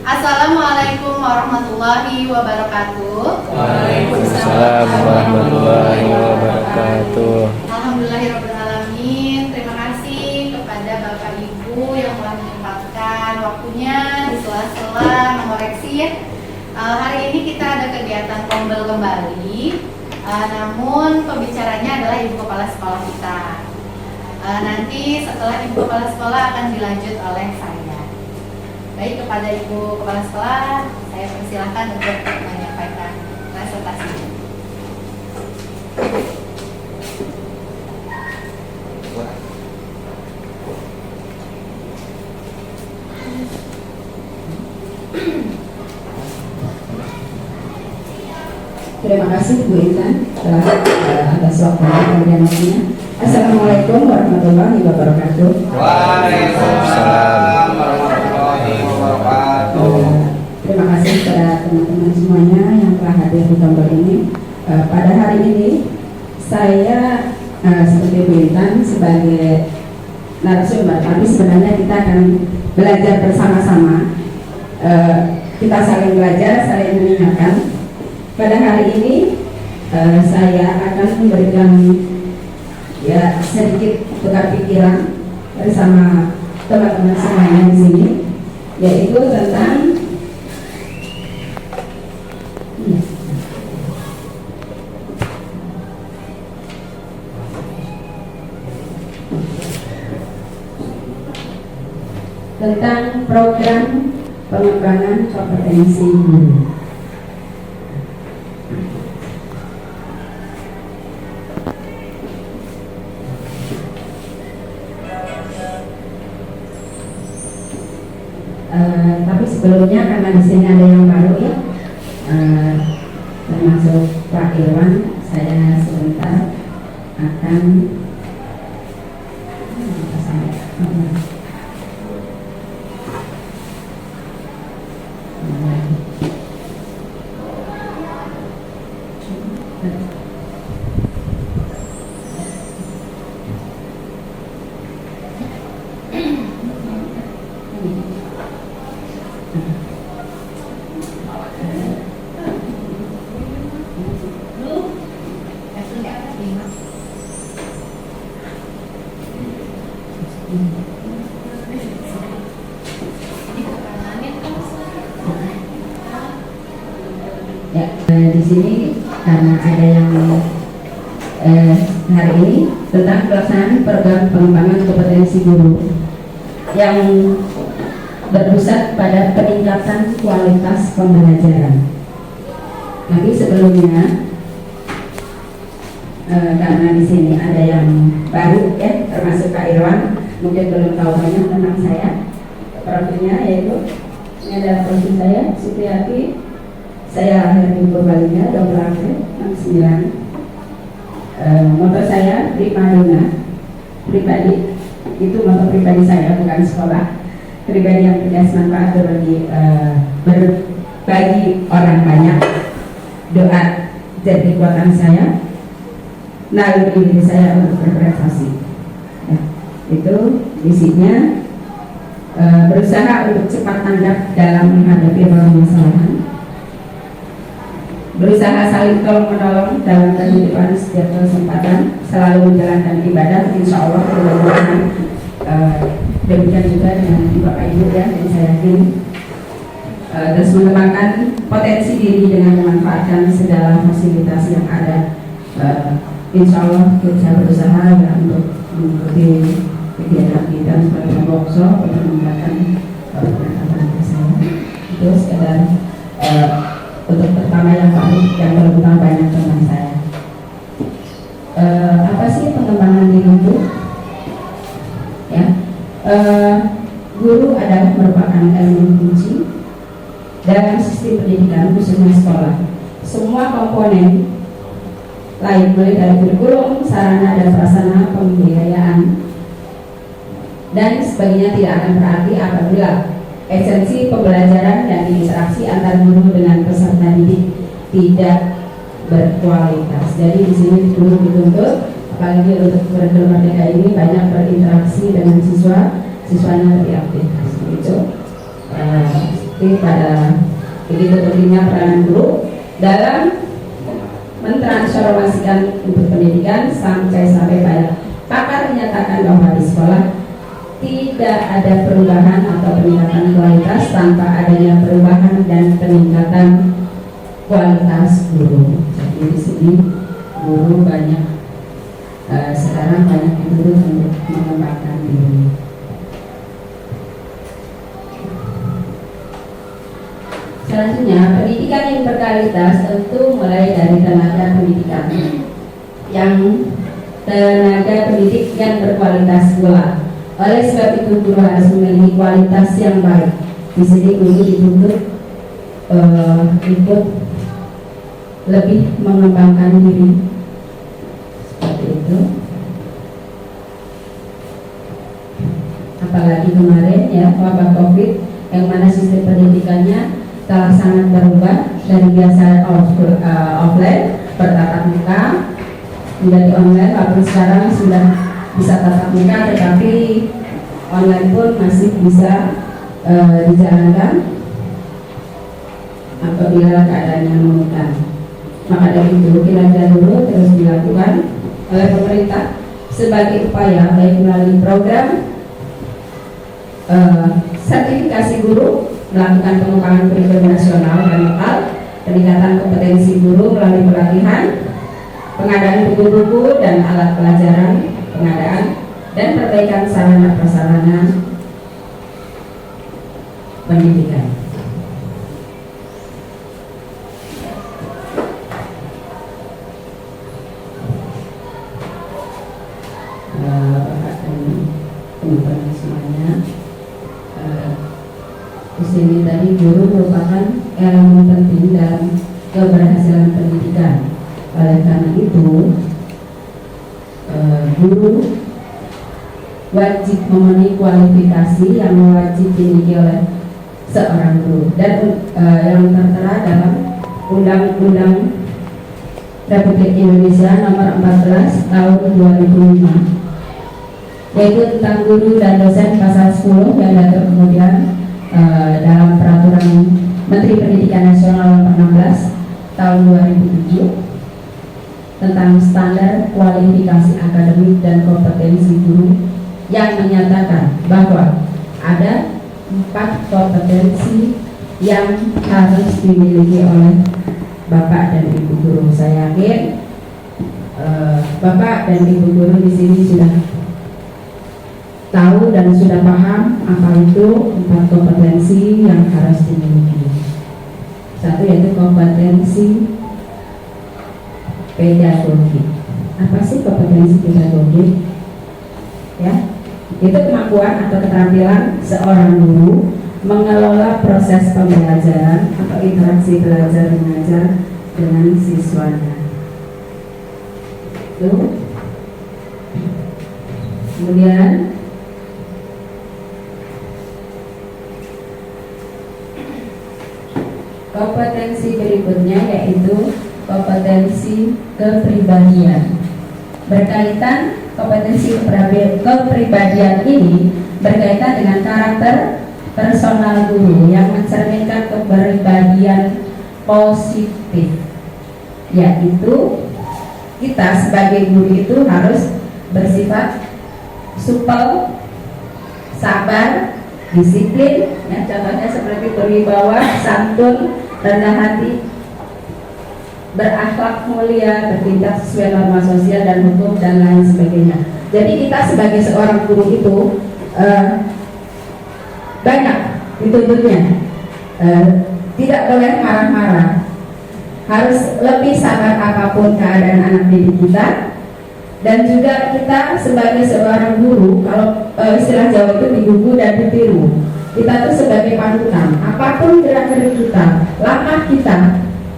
Assalamualaikum warahmatullahi wabarakatuh. Waalaikumsalam warahmatullahi wabarakatuh. Alhamdulillahirrahmanirrahim. Terima kasih kepada Bapak Ibu yang telah menyempatkan waktunya di sela-sela mengoreksi ya. Hari ini kita ada kegiatan tombol kembali, namun pembicaranya adalah Ibu Kepala Sekolah kita. Nanti setelah Ibu Kepala Sekolah akan dilanjut oleh saya. Baik, kepada Ibu Kepala Sekolah, saya persilahkan untuk menyampaikan presentasi. Terima kasih Bu Intan atas waktunya kemudian waktunya. Assalamualaikum warahmatullahi wabarakatuh. Waalaikumsalam warahmatullahi wabarakatuh. Terima kasih kepada teman-teman semuanya yang telah hadir di tombol ini. Pada hari ini saya seperti Bu Intan sebagai narasumber, tapi sebenarnya kita akan belajar bersama-sama. Kita saling belajar, saling mengingatkan. Pada hari ini saya akan memberikan ya sedikit tukar pikiran bersama teman-teman semuanya di sini, yaitu tentang program pengembangan kompetensi guru. Tapi sebelumnya karena di sini ada yang baru ya, termasuk Pak Irwan, saya sebentar akan di sini karena ada yang hari ini tentang pelaksanaan program pengembangan kompetensi guru yang berpusat pada peningkatan kualitas pembelajaran. Tapi sebelumnya karena di sini ada yang baru ya, termasuk Kak Irwan, mungkin belum tahu banyak tentang saya. Profilnya yaitu ini adalah profil saya, Supriyati. Saya lahir di Purbalingga, 20 April 69. Moto saya Primadona, pribadi itu moto pribadi saya, bukan sekolah. Pribadi yang tegas manfaat berbagi orang banyak. Doa jadi kekuatan saya, naluri diri saya untuk berprestasi. Ya, itu isinya. Berusaha untuk cepat tanggap dalam menghadapi permasalahan. Berusaha saling tolong menolong dalam kehidupan setiap kesempatan, selalu menjalankan ibadah, insya Allah mudah-mudahan demikian juga dengan Bapak Ibu ya, dan saya yakin terus mengembangkan potensi diri dengan memanfaatkan segala fasilitas yang ada. Insya Allah saya berusaha ya, untuk mengikuti kegiatan kita sebagai workshop untuk mengembangkan pengetahuan saya. Itu sekedar untuk pertama yang baru yang belum tahu banyak tentang saya. Apa sih pengembangan diri itu? Ya, guru adalah merupakan elemen kunci dalam sistem pendidikan khususnya sekolah. Semua komponen lain mulai dari kurikulum, sarana dan prasarana, pembiayaan dan sebagainya tidak akan berarti apabila esensi pembelajaran dan interaksi antar guru dengan peserta didik tidak berkualitas. Jadi di sini guru dituntut, apalagi untuk kurikulum merdeka ini banyak berinteraksi dengan siswa, siswanya lebih aktif. Itu pada begitu pentingnya peranan guru dalam mentransformasikan untuk pendidikan sampai pada pakar menyatakan bahwa di sekolah tidak ada perubahan atau peningkatan kualitas tanpa adanya perubahan dan peningkatan kualitas guru. Jadi di sini guru banyak sekarang banyak dituntut untuk mengembangkan diri. Selanjutnya, pendidikan yang berkualitas tentu mulai dari tenaga pendidikan tenaga pendidik yang berkualitas pula. Oleh sebab itu guru harus memiliki kualitas yang baik. Di sini guru dituntut ikut lebih mengembangkan diri seperti itu. Apalagi kemarin ya wabah COVID yang mana sistem pendidikannya telah sangat berubah dari biasa offline bertatap muka menjadi online, walaupun sekarang sudah bisa tatap muka tetapi online pun masih bisa dijalankan apabila keadaannya memungkinkan. Maka dari itu kinerja dulu terus dilakukan oleh pemerintah sebagai upaya baik melalui program sertifikasi guru, melakukan pengembangan kurikulum nasional dan lokal, peningkatan kompetensi guru melalui pelatihan, pengadaan buku-buku dan alat pelajaran, pengadaan dan perbaikan sarana prasarana pendidikan. Teman-teman semuanya, di sini tadi guru merupakan elemen penting dalam keberhasilan pendidikan. Oleh karena itu, guru wajib memenuhi kualifikasi yang wajib dimiliki oleh seorang guru dan yang tertera dalam Undang-Undang Republik Indonesia Nomor 14 Tahun 2005. Yaitu tentang guru dan dosen pasal 10 yang diatur kemudian dalam peraturan Menteri Pendidikan Nasional Nomor 16 tahun 2007 tentang standar kualifikasi akademik dan kompetensi guru yang menyatakan bahwa ada 4 kompetensi yang harus dimiliki oleh Bapak dan Ibu guru. Saya yakin Bapak dan Ibu guru di sini sudah tahu dan sudah paham apa itu 4 kompetensi yang harus dimiliki. Satu yaitu kompetensi pedagogi. Apa sih kompetensi pedagogi? Ya, itu kemampuan atau keterampilan seorang guru mengelola proses pembelajaran atau interaksi belajar mengajar dengan siswanya. Itu. Kemudian kompetensi berikutnya yaitu kompetensi kepribadian. Berkaitan kompetensi kepribadian ini berkaitan dengan karakter personal guru yang mencerminkan kepribadian positif, yaitu kita sebagai guru itu harus bersifat supel, sabar, disiplin, ya, contohnya seperti berwibawa, santun, rendah hati, berakhlak mulia, bertindak sesuai norma sosial dan hukum dan lain sebagainya. Jadi kita sebagai seorang guru itu banyak dituntutnya, tidak boleh marah-marah, harus lebih sabar apapun keadaan anak didik kita. Dan juga kita sebagai seorang guru, kalau istilah Jawa itu digugu dan ditiru, kita tuh sebagai panutan. Apapun gerak-gerik kita, langkah kita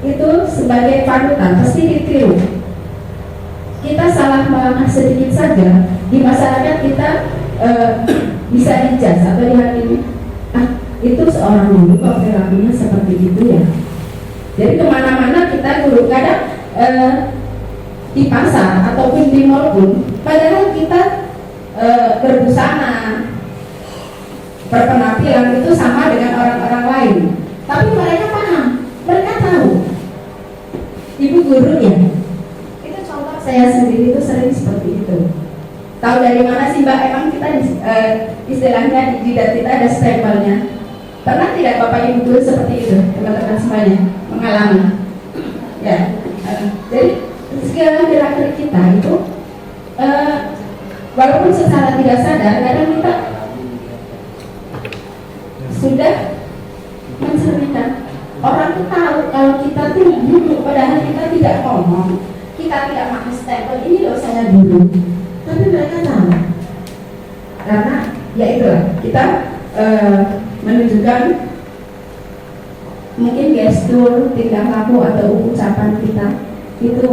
itu sebagai panutan pasti ditiru. Kita salah melangkah sedikit saja di masyarakat kita bisa dijudge atau dihakimi. Itu seorang guru kok perilakunya seperti itu ya. Jadi kemana-mana kita guru kadang di pasar ataupun di mall pun, padahal kita berbusana, berpenampilan itu sama dengan orang-orang lain, tapi mereka paham, mereka tahu. Ibu guru ya, itu contoh saya sendiri itu sering seperti itu. Tahu dari mana sih Mbak? Emang kita istilahnya di jidat kita ada stempelnya. Pernah tidak Bapak Ibu guru seperti itu, teman-teman semuanya mengalami? Ya, jadi segala gerak-gerik kita itu walaupun secara tidak sadar kadang kita sudah mencerminkan. Orang tuh tahu kalau kita tuh dulu, padahal kita tidak ngomong, kita tidak pakai stempel ini loh saya dulu, tapi mereka tahu karena ya itulah kita menunjukkan mungkin gestur, tingkah laku atau ucapan kita itu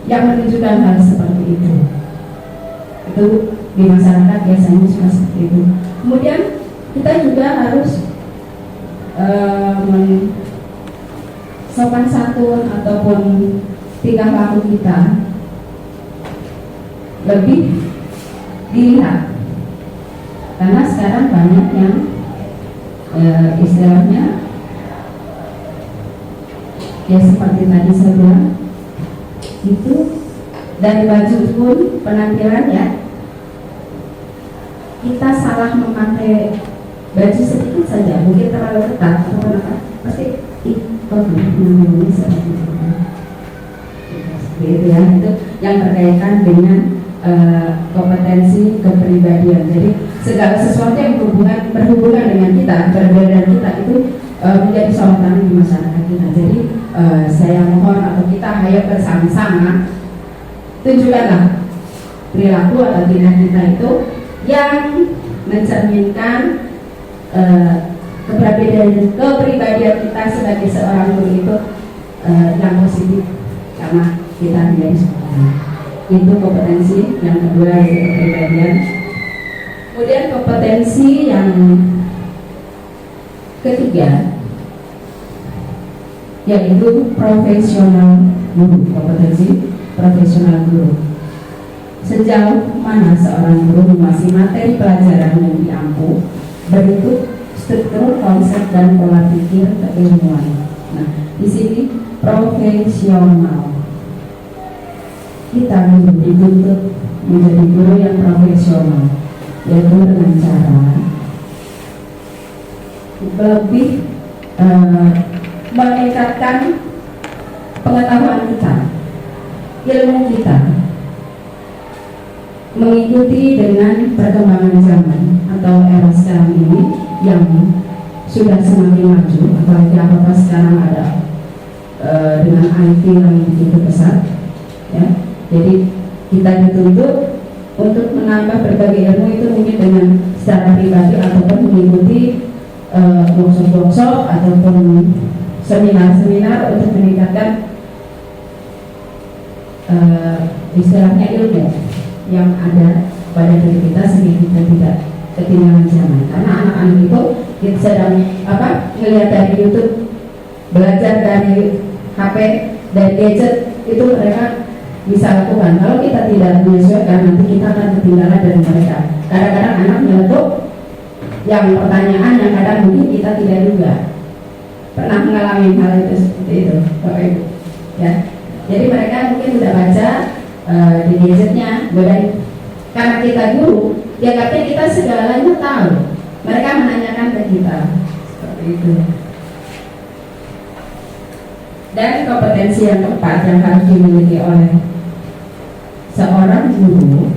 yang menunjukkan hal seperti itu. Itu di masyarakat biasanya sudah seperti itu. Kemudian kita juga harus sopan santun ataupun tingkah laku kita lebih dilihat, karena sekarang banyak yang istilahnya ya seperti tadi saya bilang itu, dari baju pun penampilannya kita salah memakai baju sedikit saja, mungkin terlalu ketat atau apa, pasti namanya seperti itu ya. Itu yang berkaitan dengan kompetensi kepribadian. Jadi segala sesuatu yang berhubungan dengan kita, kepribadian kita itu menjadi sorotan di masyarakat kita. Jadi saya mohon atau kita ayo bersama-sama tunjukkanlah perilaku atau tindak kita itu yang mencerminkan kepribadian kita sebagai seorang guru itu yang positif, karena kita menjadi seorang. Itu kompetensi yang kedua, yaitu kepribadian. Kemudian kompetensi yang ketiga yaitu profesional guru, kompetensi profesional guru. Sejauh mana seorang guru menguasai materi pelajaran yang diampu bentuk struktur, konsep dan pola pikir keilmuan. Nah, di sini profesional. Kita dituntut menjadi guru yang profesional, yaitu dengan cara lebih meningkatkan pengetahuan kita, ilmu kita, mengikuti dengan perkembangan zaman atau era sekarang ini yang sudah semakin maju, apalagi apa sekarang ada dengan IT yang begitu besar, ya. Jadi kita dituntut untuk menambah berbagai ilmu itu mungkin dengan secara pribadi ataupun mengikuti workshop ataupun seminar-seminar untuk meningkatkan istilahnya ilmu yang ada pada diri kita sehingga kita tidak ketinggalan zaman. Karena anak-anak itu kita sedang melihat dari YouTube, belajar dari HP, dari gadget, itu mereka bisa lakukan. Kalau kita tidak menyesuaikan, nanti kita akan ketinggalan dari mereka. Kadang-kadang anak nyeletuk yang pertanyaan yang kadang mungkin kita tidak juga pernah mengalami hal itu seperti itu, Bapak Ibu. Ya, jadi mereka mungkin sudah baca di gadgetnya, karena kita guru, dianggapnya kita segalanya tahu. Mereka menanyakan ke kita seperti itu. Dan kompetensi yang keempat yang harus dimiliki oleh seorang guru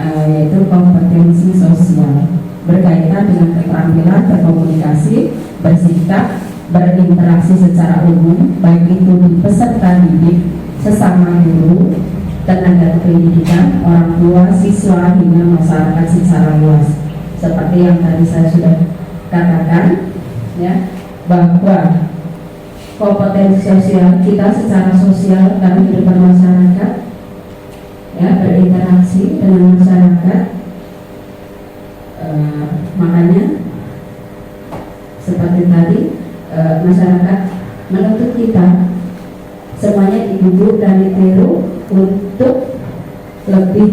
yaitu kompetensi sosial, berkaitan dengan keterampilan berkomunikasi, bersikap, berinteraksi secara umum, baik itu di peserta didik, sesama guru, tenaga pendidikan, orang tua, siswa, hingga masyarakat secara luas. Seperti yang tadi saya sudah katakan, ya, bahwa kompetensi sosial kita secara sosial dalam kehidupan masyarakat, ya, berinteraksi dengan masyarakat. Makanya seperti tadi masyarakat menuntut kita semuanya diduduk dan ditiru untuk lebih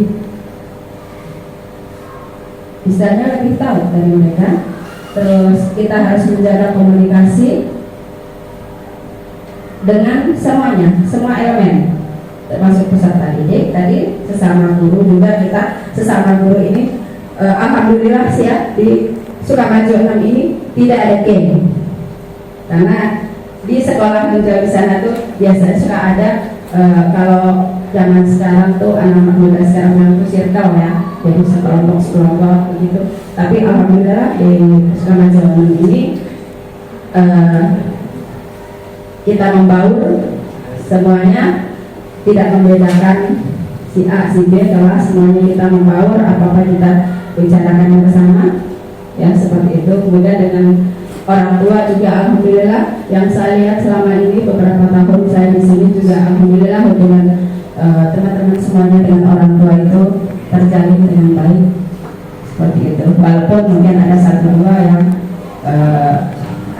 bisanya lebih tahu dari mereka. Terus kita harus menjaga komunikasi dengan semuanya, semua elemen, termasuk peserta didik. Tadi sesama guru juga, kita sesama guru ini alhamdulillah sih ya, di Sukamaju 6 ini tidak ada geng, karena di sekolah menjual di sana tuh biasanya suka ada kalau zaman sekarang tuh anak-anak muda sekarang itu circle ya, jadi sekelompok begitu. Tapi alhamdulillah di Sukamaju ini kita membaur semuanya, tidak membedakan si A, si B, kelas, semuanya kita membaur, apa-apa kita bicarakan bersama ya, seperti itu. Kemudian dengan orang tua juga alhamdulillah, yang saya lihat selama ini beberapa tahun saya di sini juga alhamdulillah hubungan teman-teman semuanya dengan orang tua itu terjalin dengan baik, seperti itu. Walaupun mungkin ada satu dua yang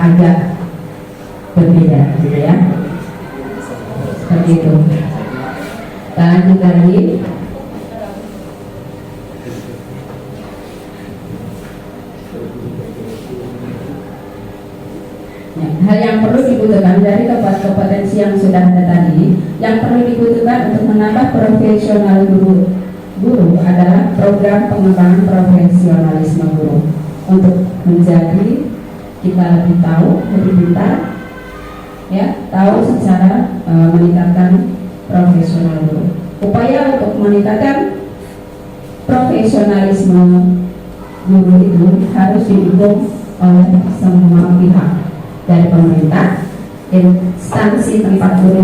agak berbeda gitu ya, seperti itu. Kita lanjut lagi. Hal yang perlu dibutuhkan dari kompetensi yang sudah ada tadi, yang perlu dibutuhkan untuk menambah profesional guru adalah program pengembangan profesionalisme guru, untuk menjadi kita lebih tahu, lebih pintar ya, tahu secara meningkatkan profesional guru. Upaya untuk meningkatkan profesionalisme guru itu harus didukung oleh semua pihak, dari pemerintah, instansi tempat guru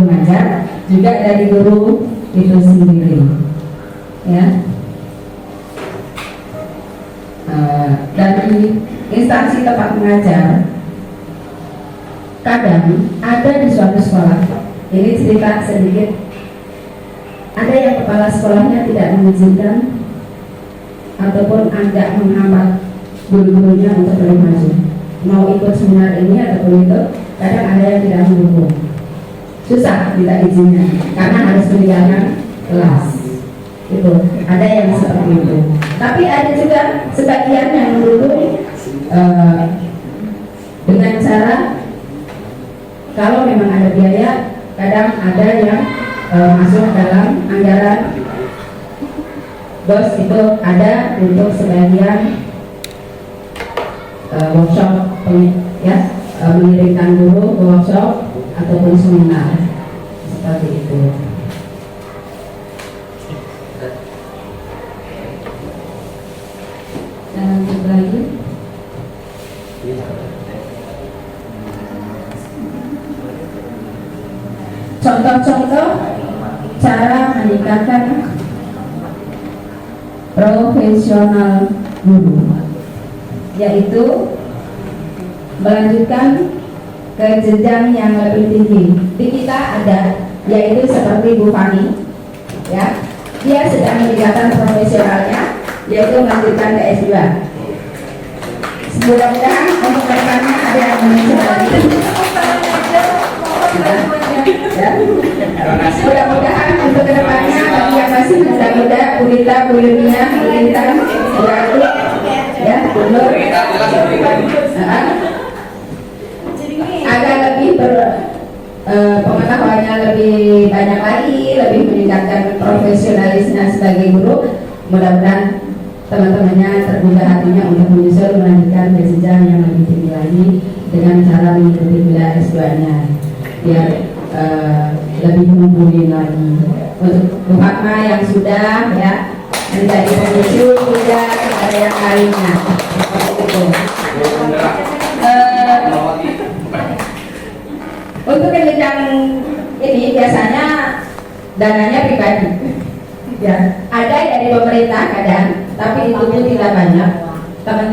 mengajar, juga dari guru itu sendiri ya. Dari instansi tempat mengajar, kadang ada di suatu sekolah, ini cerita sedikit, ada yang kepala sekolahnya tidak mengizinkan ataupun agak menghambat guru-gurunya untuk lebih maju, mau ikut seminar ini ataupun itu. Kadang ada yang tidak mendukung, susah minta izinnya karena harus meninggalkan kelas. Itu ada yang seperti itu. Tapi ada juga sebagian yang mendukung dengan cara, kalau memang ada biaya, kadang ada yang masuk dalam anggaran BOS, itu ada untuk sebagian workshop ya, mengirimkan guru ke workshop ataupun seminar seperti itu. Dan lanjut lagi. Contoh-contoh cara meningkatkan profesional guru, yaitu melanjutkan ke jenjang yang lebih tinggi. Di kita ada, yaitu seperti Bu Fani ya, dia sedang meningkatkan profesionalnya, yaitu melanjutkan ke S2. Mudah-mudahan untuk kedepannya ada yang mencoba ya. Mudah-mudahan untuk kedepannya bagi yang masih muda-muda, Bu Rita, Bu Yunia, Bu Intan, Bu Ratu ya, Bu Nur, agar lebih pengetahuannya lebih banyak lagi, lebih meningkatkan profesionalisnya sebagai guru. Mudah-mudahan teman-temannya terbuka hatinya untuk menyusul melanjutkan ke jenjang yang lebih tinggi lagi dengan cara mengikuti gelar S2-nya, biar lebih mumpuni lagi. Untuk Bu Fatma yang sudah ya menjadi pemicu juga kepada yang lainnya. Untuk jenjang ini biasanya dananya pribadi ya, ada dari pemerintah kadang, tapi itu pun tidak banyak. Teman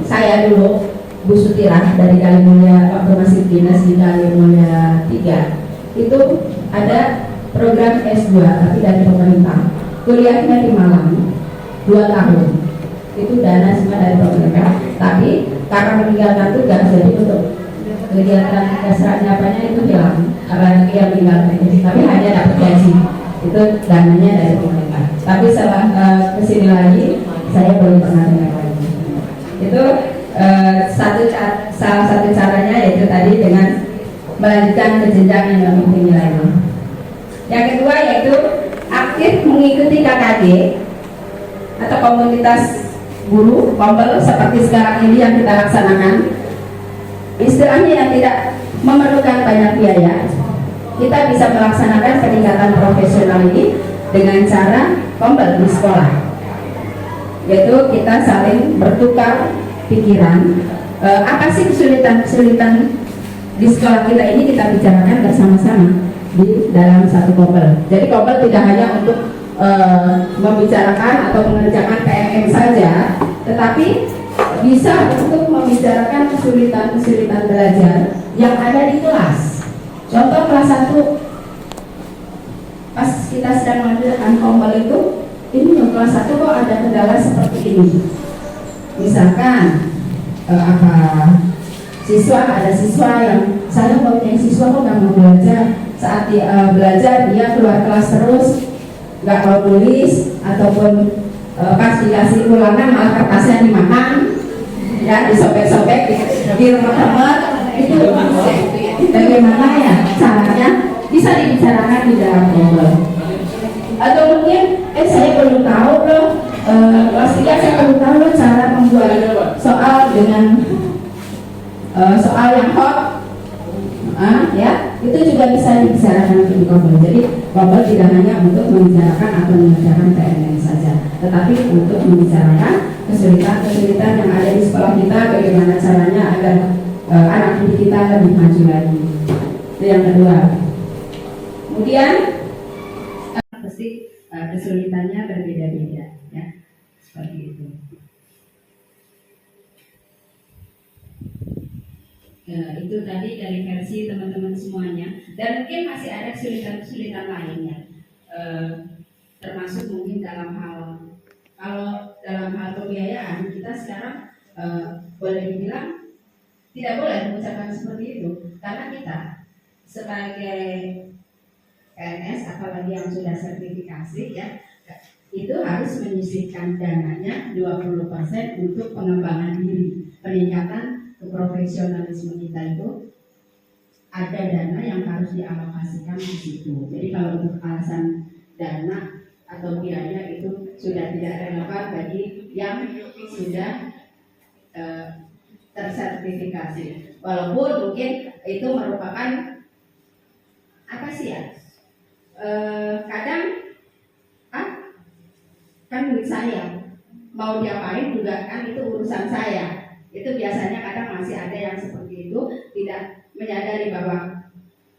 saya dulu, Bu Sutira dari Kalimulia, waktu masih dinas di Kalimulia 3, itu ada program S2 tapi dari pemerintah, kuliahnya di Malang 2 tahun, itu dana semua dari pemerintah. Tapi karena meninggalkan tugas, jadi untuk kegiatan dasarnya apanya itu hilang karena dia meninggalkan, tapi hanya dapat gaji, itu dananya dari pemerintah. Tapi setelah kesini lagi saya belum pernah dengar lagi. Itu salah satu caranya yaitu tadi dengan melanjutkan ke jenjang yang lebih tinggi lagi. Yang kedua yaitu aktif mengikuti KKG atau komunitas guru Kombel seperti sekarang ini yang kita laksanakan. Istilahnya yang tidak memerlukan banyak biaya, kita bisa melaksanakan peningkatan profesional ini dengan cara Kombel di sekolah, yaitu kita saling bertukar pikiran. Apa sih kesulitan di sekolah kita ini, kita bicarakan bersama-sama di dalam satu Kombel. Jadi Kombel tidak hanya untuk membicarakan atau mengerjakan PMM saja, tetapi bisa untuk membicarakan kesulitan-kesulitan belajar yang ada di kelas. Contoh kelas 1, pas kita sedang mengadakan Kombel itu, ini loh kelas 1 kok ada kendala seperti ini. Misalkan ada siswa yang saya punya siswa kok nggak mau belajar, saat belajar dia keluar kelas terus, nggak mau tulis, ataupun pas dikasih ulangan malah kertasnya dimakan, ya disobek-sobek, diremet-remet. Itu bagaimana ya caranya bisa dibicarakan di dalam Kombel. Atau mungkin saya perlu tahu loh, kelas 3 saya perlu tahu loh cara membuat soal dengan soal yang hot, ya itu juga bisa dibicarakan di Kombel. Jadi Kombel tidak hanya untuk membicarakan atau mengerjakan PMM saja, tetapi untuk membicarakan kesulitan-kesulitan yang ada di sekolah kita, bagaimana caranya agar anak didik kita lebih maju lagi. Itu yang kedua. Kemudian pasti kesulitannya berbeda-beda, ya seperti itu. Itu tadi dari versi teman-teman semuanya, dan mungkin masih ada kesulitan-kesulitan lainnya, termasuk mungkin dalam hal pembiayaan. Kita sekarang boleh dibilang tidak boleh mengucapkan seperti itu, karena kita sebagai PNS, apalagi yang sudah sertifikasi, ya itu harus menyisihkan dananya 20% untuk pengembangan diri, peningkatan keprofesionalisme kita. Itu ada dana yang harus dialokasikan di situ. Jadi kalau untuk alasan dana atau biaya itu sudah tidak relevan bagi yang sudah tersertifikasi. Walaupun mungkin itu merupakan apa sih ya? Kadang kan duit saya, mau diapain juga kan itu urusan saya. Itu biasanya kadang masih ada yang seperti itu, tidak menyadari bahwa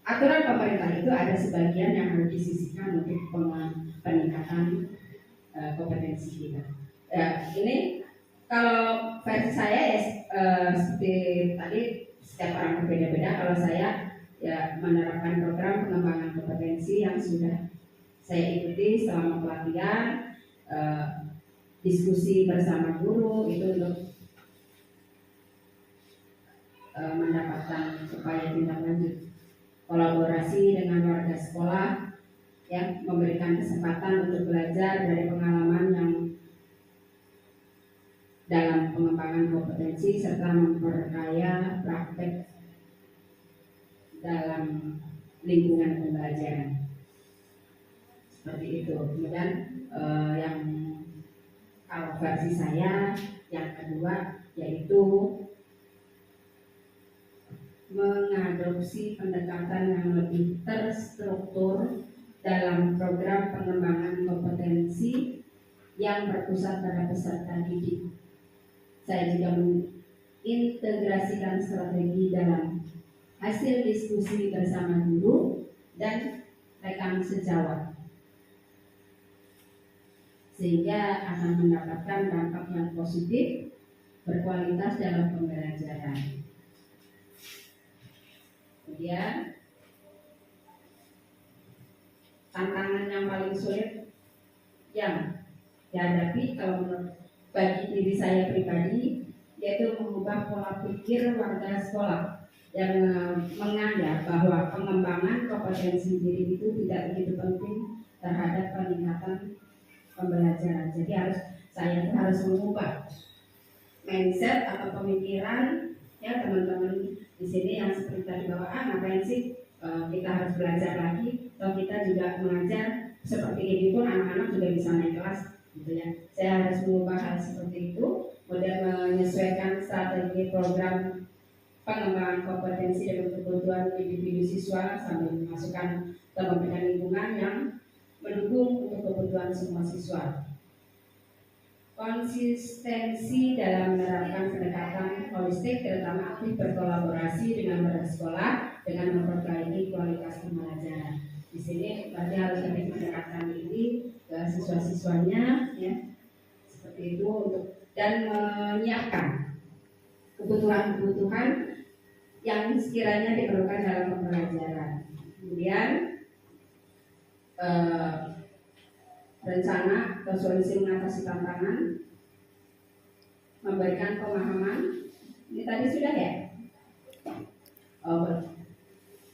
aturan pemerintah itu ada sebagian yang harus disisihkan untuk peningkatan kompetensi kita. Ini kalau versi saya ya seperti tadi, setiap orang berbeda-beda. Kalau saya ya menerapkan program pengembangan kompetensi yang sudah saya ikuti selama pelatihan, diskusi bersama guru itu untuk mendapatkan upaya tindak lanjut, kolaborasi dengan warga sekolah yang memberikan kesempatan untuk belajar dari pengalaman yang dalam pengembangan kompetensi serta memperkaya praktek dalam lingkungan pembelajaran. Seperti itu. Kemudian yang kalau versi saya yang kedua yaitu mengadopsi pendekatan yang lebih terstruktur dalam program pengembangan kompetensi yang berpusat pada peserta didik. Saya juga mengintegrasikan strategi dalam hasil diskusi bersama guru dan rekan sejawat, sehingga akan mendapatkan dampak yang positif berkualitas dalam pembelajaran. Kemudian tantangan yang paling sulit yang dihadapi kalau bagi diri saya pribadi, yaitu mengubah pola pikir warga sekolah yang menganggap bahwa pengembangan kompetensi diri itu tidak begitu penting terhadap peningkatan pembelajaran. Jadi harus saya tuh harus mengubah mindset atau pemikiran ya teman-teman di sini yang seperti tadi bahwa ngapain sih kita harus belajar lagi, atau kita juga mengajar seperti ini pun anak-anak juga bisa naik kelas gitu ya. Saya harus mengubah hal seperti itu, kemudian menyesuaikan strategi program pengembangan kompetensi dan kebutuhan individu siswa sambil memasukkan kementerian lingkungan yang mendukung untuk kebutuhan semua siswa. Konsistensi dalam menerapkan pendekatan holistik, terutama aktif berkolaborasi dengan bersekolah dengan memperbaiki kualitas pembelajaran. Di sini berarti harus ada pendekatan ini ke siswa-siswanya, ya, seperti itu untuk dan menyiapkan kebutuhan-kebutuhan yang sekiranya diperlukan dalam pembelajaran. Kemudian rencana atau solusi mengatasi tantangan, memberikan pemahaman. Ini tadi sudah ya?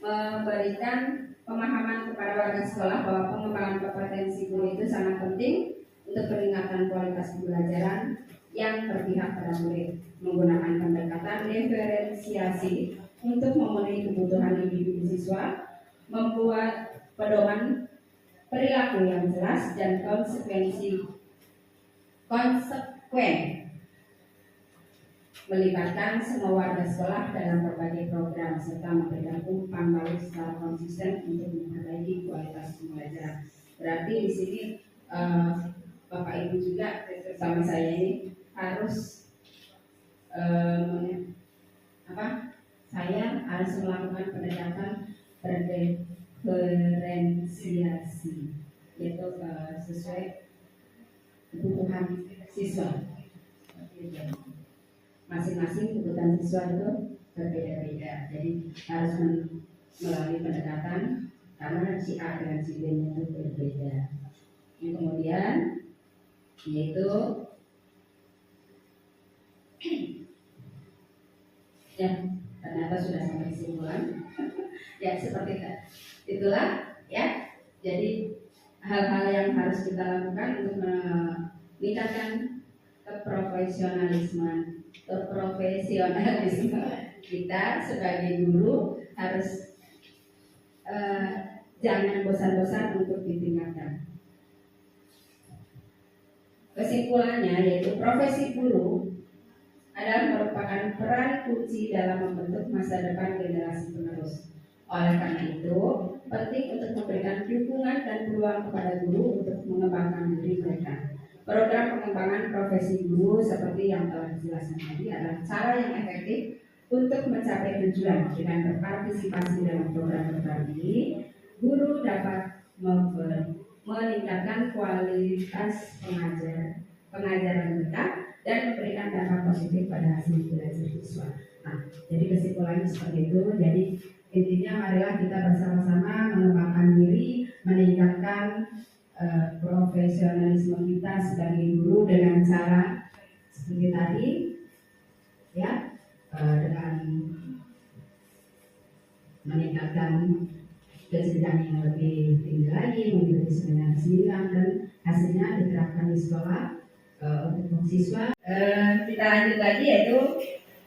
Memberikan pemahaman kepada warga sekolah bahwa pengembangan kompetensi guru itu sangat penting untuk peningkatan kualitas pembelajaran yang berpihak pada murid, menggunakan pendekatan diferensiasi untuk memenuhi kebutuhan individu siswa, membuat pedoman perilaku yang jelas dan konsekuen, melibatkan semua warga sekolah dalam berbagai program serta memberikan umpan balik secara konsisten untuk memperbaiki kualitas pembelajaran. Berarti di sini Bapak Ibu juga bersama saya ini harus saya harus melakukan pendekatan diferensiasi, yaitu sesuai kebutuhan siswa. Masing-masing kebutuhan siswa itu berbeda-beda, jadi harus melalui pendekatan karena si A dengan si B itu berbeda. Yang kemudian yaitu ya ternyata sudah sampai kesimpulan. Ya seperti itu. Itulah ya. Jadi hal-hal yang harus kita lakukan untuk meningkatkan keprofesionalisme kita sebagai guru harus jangan bosan-bosan untuk ditingkatkan. Kesimpulannya yaitu profesi guru adalah merupakan peran kunci dalam membentuk masa depan generasi penerus. Oleh karena itu, penting untuk memberikan dukungan dan peluang kepada guru untuk mengembangkan diri mereka. Program pengembangan profesi guru seperti yang telah dijelaskan tadi adalah cara yang efektif untuk mencapai tujuan. Dengan berpartisipasi dalam program-program ini, guru dapat meningkatkan kualitas pengajaran mereka dan memberikan dampak positif pada hasil belajar siswa. Nah, jadi kesimpulannya seperti itu. Jadi intinya marilah kita bersama-sama mengembangkan diri, meningkatkan profesionalisme kita sebagai guru dengan cara seperti tadi, ya, dengan meningkatkan kejenjang yang lebih tinggi lagi, mengikuti seminar dan hasilnya diterapkan di sekolah untuk siswa. Kita lanjut lagi yaitu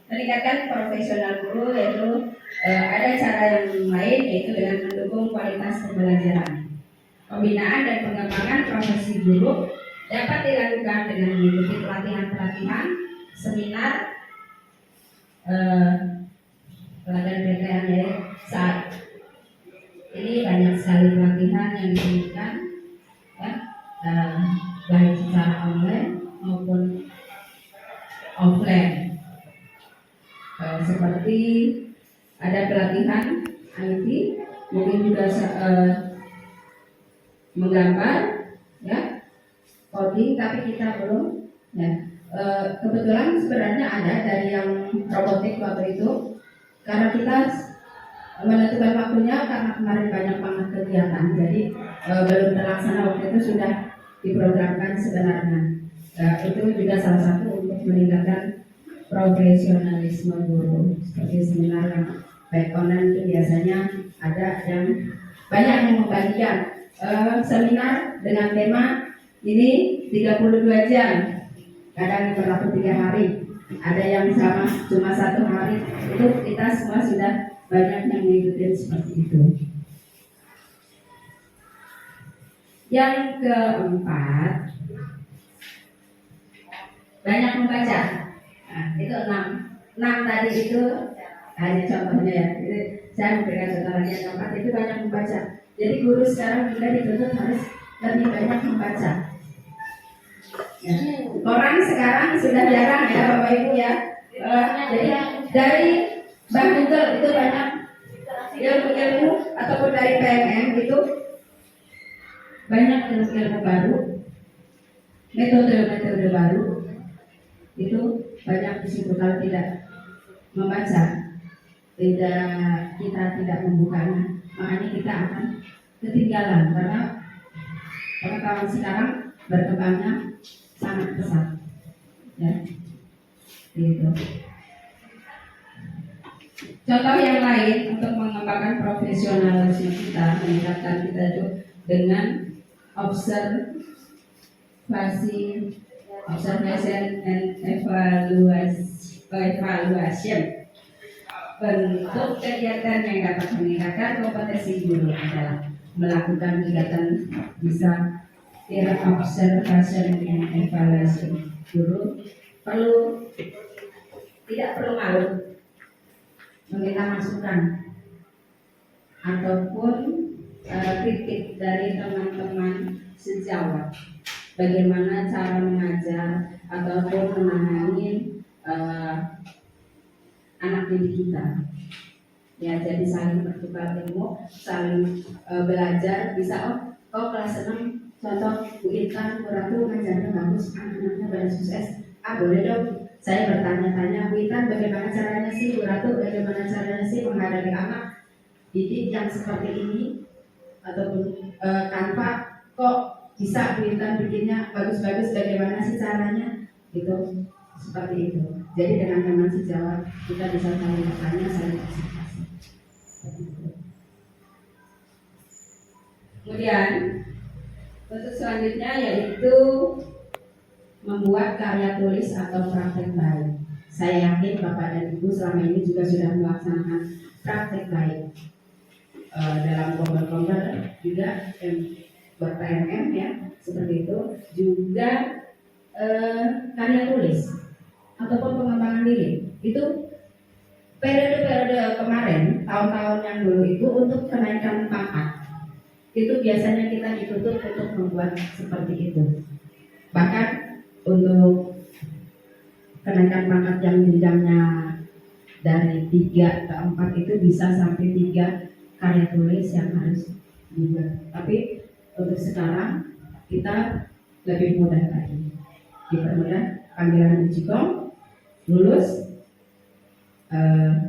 meningkatkan profesional guru, yaitu ada cara yang lain yaitu dengan mendukung kualitas pembelajaran. Pembinaan dan pengembangan profesi guru dapat dilakukan dengan mengikuti pelatihan-pelatihan, seminar, pelatihan ya. Saat ini banyak sekali pelatihan yang diberikan, ya, baik secara online maupun offline. Seperti ada pelatihan IT, mungkin juga menggambar, ya, coding, tapi kita belum. Ya, kebetulan sebenarnya ada dari yang robotik waktu itu, karena kita menentukan waktunya karena kemarin banyak banget kegiatan, jadi belum terlaksana. Waktu itu sudah diprogramkan sebenarnya. Itu juga salah satu untuk meningkatkan profesionalisme guru. Seperti seminar yang baik online itu biasanya ada yang banyak yang membagikan seminar dengan tema ini 32 jam kadang berlaku 3 hari, ada yang sama cuma 1 hari. Itu kita semua sudah banyak yang mengikuti seperti itu. Yang keempat, banyak membaca. Nah, itu 6 tadi itu hanya contohnya ya. Jadi saya memberikan contoh lagi yang keempat itu banyak membaca. Jadi guru sekarang juga dituntut harus lebih banyak membaca. Ya. Orang sekarang sudah jarang ya Bapak Ibu ya. Jadi dari Bank Google itu banyak ilmu-ilmu ataupun dari PMM itu banyak ilmu-ilmu baru, metode-metode baru itu banyak di situ. Kalau tidak membaca, kita tidak membukanya, makanya kita akan ketinggalan karena pengetahuan sekarang berkembangnya sangat pesat, ya. Gitu. Contoh yang lain untuk mengembangkan profesionalisme kita, meningkatkan kita itu dengan observation and evaluation. Bentuk kegiatan yang dapat meningkatkan kompetensi guru adalah melakukan kegiatan bisa observation and evaluation. Guru tidak perlu malu meminta masukan ataupun kritik dari teman-teman sejawat, bagaimana cara mengajar ataupun menangani anak didik kita. Ya, jadi saling bertukar ilmu, saling belajar. Bisa kelas 6 contoh Bu Intan, Bu Ratu ngajarnya bagus, anak-anaknya pada sukses. Boleh dong saya bertanya-tanya, Bu Intan bagaimana caranya sih, Bu Ratu bagaimana caranya sih menghadapi anak didik yang seperti ini, ataupun tanpa kok bisa Bu Intan bikinnya bagus-bagus, bagaimana sih caranya, gitu, seperti itu. Jadi dengan teman sejawat kita bisa saling bertanya, saling observasi, seperti itu. Kemudian untuk selanjutnya yaitu membuat karya tulis atau praktek baik. Saya yakin Bapak dan Ibu selama ini juga sudah melaksanakan praktek baik dalam kelompok-kelompok juga ber-PMM ya, seperti itu. Juga karya tulis ataupun pengembangan diri. Itu periode-periode kemarin, tahun-tahun yang dulu itu untuk kenaikan pangkat. Itu biasanya kita dituntut untuk membuat seperti itu. Bahkan untuk kenaikan pangkat yang jenjangnya dari 3 ke 4 itu bisa sampai 3 karya tulis yang harus dibuat. Tapi untuk sekarang kita lebih mudah lagi, dipermudah panggilan ujikom, lulus,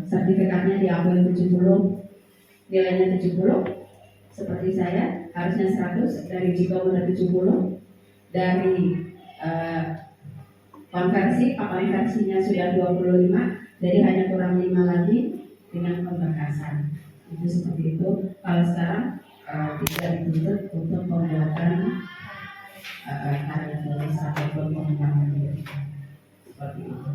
sertifikatnya diambil 70, nilainya 70, seperti saya harusnya 100, dari ujikom udah 70, dari konversinya sudah 25, jadi hanya kurang 5 lagi dengan pemberkasan. Itu seperti itu. Kalau sekarang tidak dituntut untuk pembuatan karya tulis ataupun pengembangan diri, seperti itu.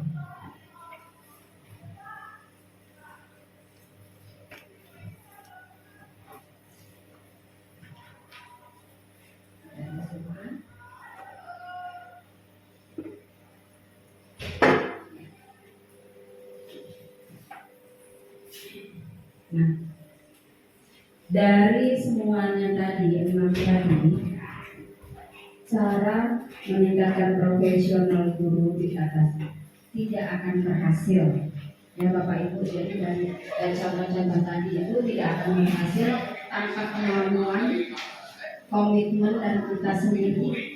Nah, dari semuanya tadi, 6 tadi, cara meningkatkan profesional guru di atas tidak akan berhasil, ya Bapak Ibu. Jadi dari contoh-contoh tadi itu tidak akan berhasil tanpa kemampuan, komitmen dan kita sendiri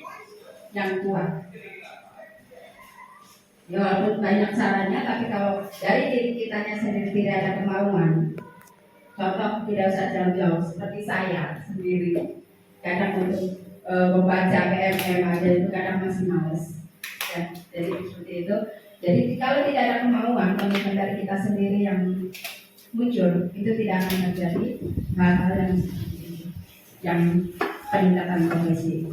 yang kuat. Ya walaupun banyak caranya, tapi kalau dari diri kitanya sendiri tidak ada kemauan, contoh tidak usah jauh-jauh seperti saya sendiri, kadang untuk membaca PMM aja itu kadang masih males, ya, jadi seperti itu. Jadi kalau tidak ada kemauan, komitmen dari kita sendiri yang muncul, itu tidak akan terjadi hal-hal yang seperti itu, yang peningkatan profesi itu.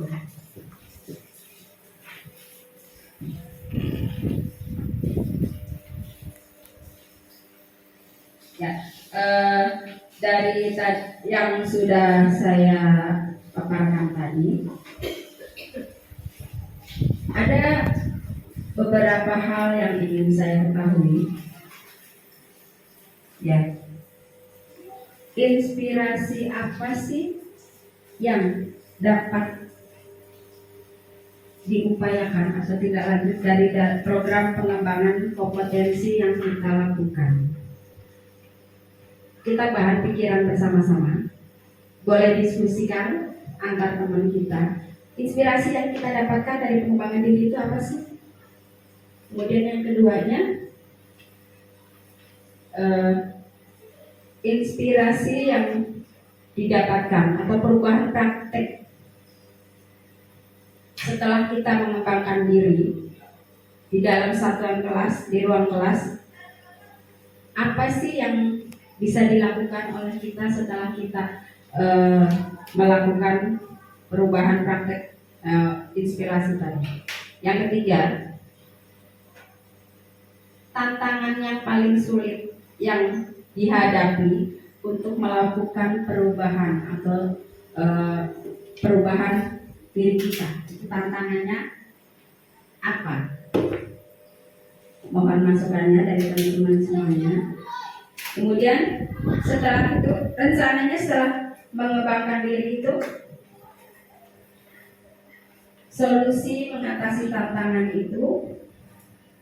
Ya, dari yang sudah saya paparkan tadi, ada beberapa hal yang ingin saya ketahui. Ya, inspirasi apa sih yang dapat diupayakan atau tidak lanjut dari program pengembangan kompetensi yang kita lakukan? Kita bahan pikiran bersama-sama, boleh diskusikan antar teman kita. Inspirasi yang kita dapatkan dari pengembangan diri itu apa sih? Kemudian yang keduanya, inspirasi yang didapatkan atau perubahan praktek setelah kita mengembangkan diri di dalam satuan kelas, di ruang kelas, apa sih yang bisa dilakukan oleh kita setelah kita melakukan perubahan praktek inspirasi tadi. Yang ketiga, tantangan yang paling sulit yang dihadapi untuk melakukan perubahan atau perubahan diri kita. Tantangannya apa? Mohon masukannya dari teman-teman semuanya. Kemudian setelah itu, rencananya setelah mengembangkan diri itu, solusi mengatasi tantangan itu,